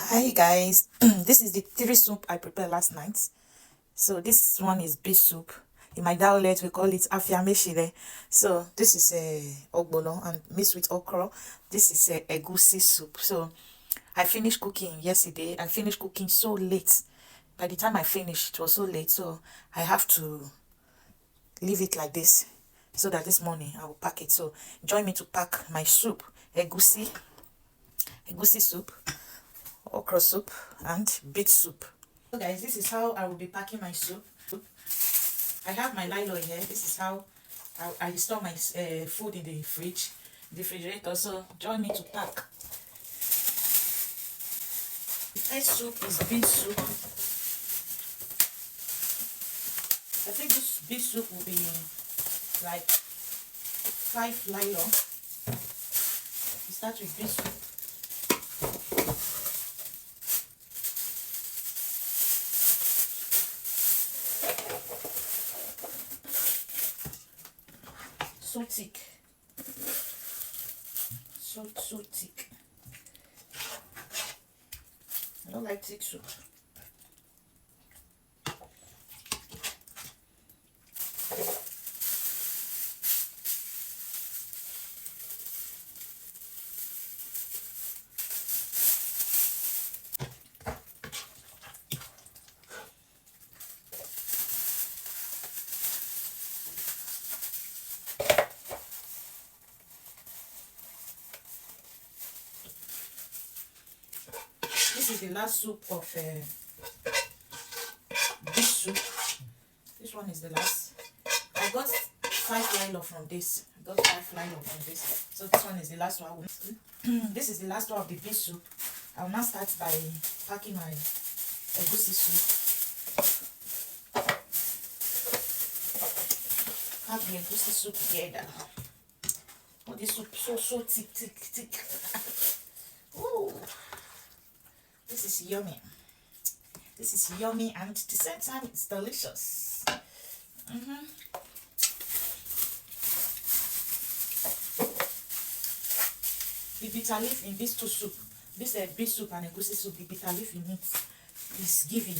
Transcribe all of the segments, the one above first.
Hi guys, this is the three soup I prepared last night. So this one is beef soup. In my dialect we call it afiameshile. So this is a ogbolo and mixed with okra. This is a egusi soup. So I finished cooking yesterday. I finished cooking so late. By the time I finished, it was so late. So I have to leave it like this so that this morning I will pack it. So join me to pack my soup, egusi soup, okra soup and beet soup. So guys, this is how I will be packing my soup. I have my nylon here. This is how I store my food in the fridge, the refrigerator. So join me to pack. The first soup is beet soup. I think this beet soup will be like 5 nylon. We start with beet soup. So thick. So thick. I don't like thick soup. This is the last soup of beef soup. This one is the last. I got 5 nylon from this. So this one is the last one. This is the last one of the beef soup. I will now start by packing my egusi soup. Pack the egusi soup together. Oh, this soup so thick. Ooh, this is yummy. This is yummy and at the same time it's delicious. The bitter leaf in these two soup, this beef soup and egusi soup, the bitter leaf in it is giving.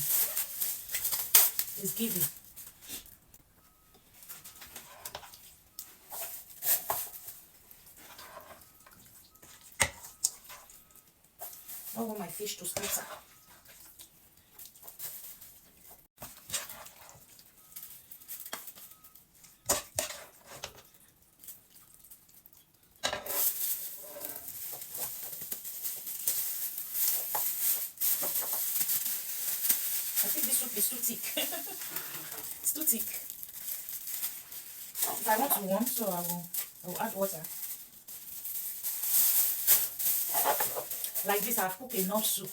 I want my fish to scatter. I think this soup is too thick. It's too thick. If I want to warm, so I will add water. Like this, I've cooked enough soup.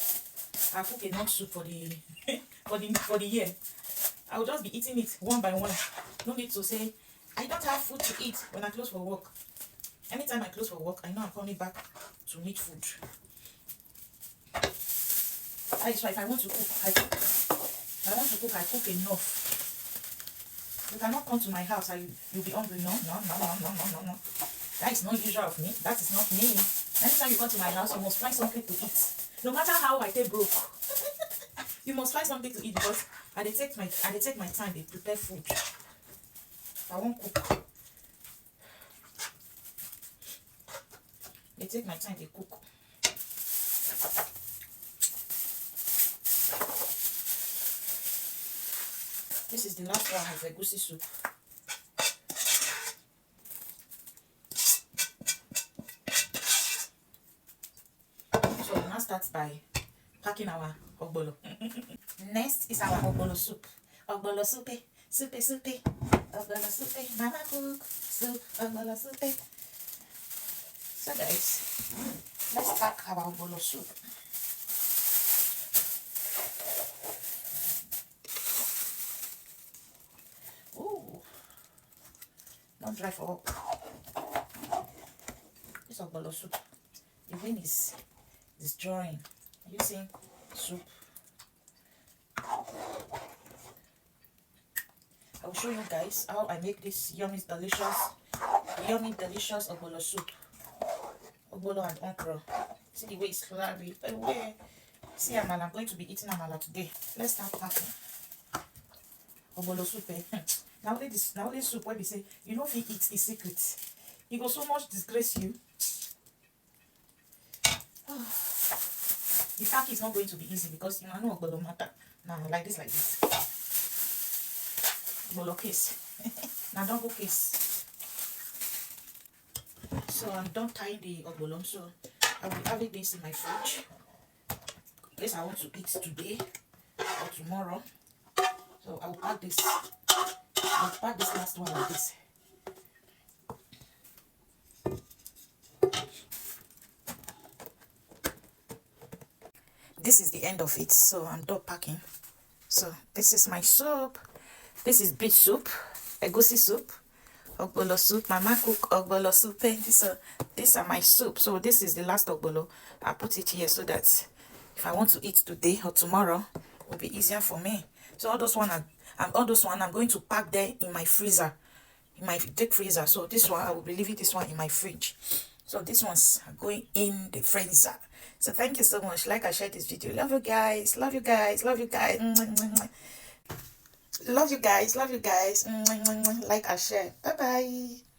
I've cooked enough soup for the for the year. I will just be eating it one by one. No need to say I don't have food to eat when I close for work. Anytime I close for work, I know I'm coming back to meet food. That is why if I want to cook, I cook. I cook enough. You cannot come to my house and you'll be hungry. No. That is not usual of me. That is not me. Anytime you come to my house, you must find something to eat. No matter how I take broke, you must find something to eat because I take my time. They prepare food. I won't cook. They take my time. They cook. This is the last one of egusi soup. So we'll now start by packing our ogbolo. Next is our ogbolo soup. Ogbolo soupe. Ogbolo soupe. Mama cook soup. Ogbolo soupe. So guys, let's pack our ogbolo soup. Not dry for all. This ogbolo soup, the wind is drying. Are you seeing soup? I will show you guys how I make this yummy delicious ogbolo soup. Ogbolo and okra. See the way it's slurry everywhere. See amala, I'm going to be eating amala today. Let's start packing. Ogbolo soup, eh? Now only soup when they say you know if you eat the secret. It will so much disgrace you. The pack is not going to be easy because you know I know ogbolo matter. Now like this. Ogbolo case. Now double case. So I'm done tying the ogbolo, so I will be having this in my fridge. In case I want to eat today or tomorrow. So I will pack this. I'll pack this last one like this. This is the end of it, so I'm done packing. So this is my soup. This is beet soup, egusi soup, ogbolo soup. Mama cook ogbolo soup. These are my soup. So this is the last ogbolo. I put it here so that if I want to eat today or tomorrow, it will be easier for me. So all those one I'm going to pack there in my freezer, in my deep freezer. So this one I will be leaving this one in my fridge. So these ones are going in the freezer. So thank you so much. Like I shared this video. Love you guys. Love you guys. Love you guys. Love you guys. Love you guys. Like I share. Bye bye.